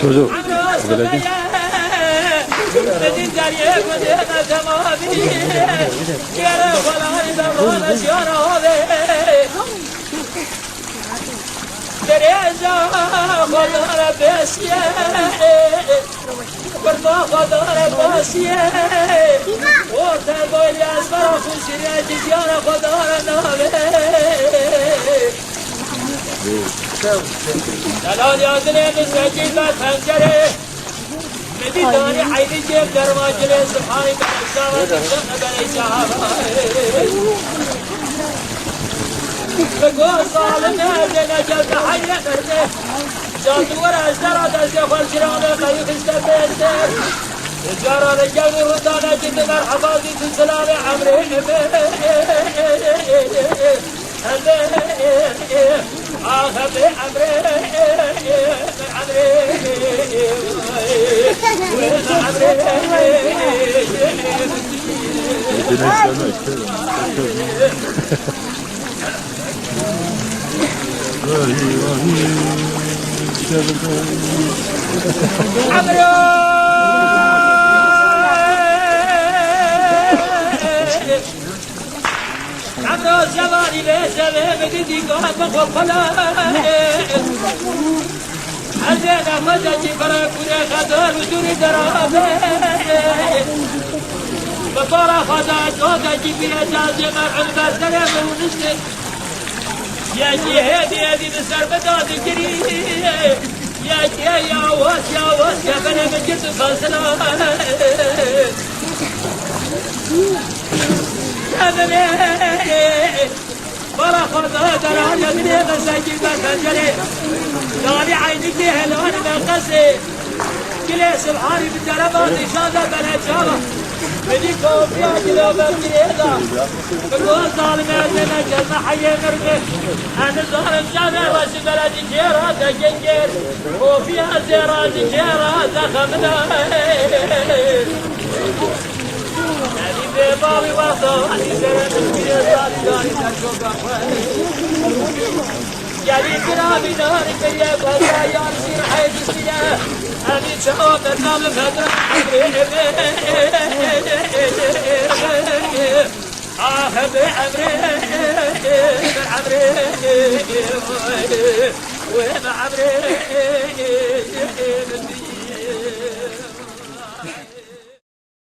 Çocuk. الان یادنه مسجد و پنجره مدیدانی حیلی جیب در ماجل سبحانی برشاوت شخص برشاوت بگو ظالمه لنجل حی نکرده جادور ازدرا دست خلشرانه قیف استبسته جاران الجو ردانا جد مرحبا دي سلام عمري عمرو زماني بسبب بدي قام بخفلا حزينا مزاجي براكونا خدر ودوري درابه بطورا خدر زوجي في اساس مرعو البسلم ونسل يا جهادي هذه بسر بدات الجري يا واس يا بني مجد فاصله برا خذها دراجة من مساجد بسجلي داري عينك هلون بقصي كلي سبحاني بالدربات شاذة بلا شارة بدي كوفيا كلا بمجيدا بقول ظالمة لنا جزا حي مرمي أنا ظالم جانا راس بلد جيرا تجنجر كوفيا زيرا جيرا تخمنا بابي وصاني سرد الكيرات داري تشوقا جالي كرامي ناري كريا بابا يارسي حيث السيا أني شعوب النام فترة بعمري وين عمري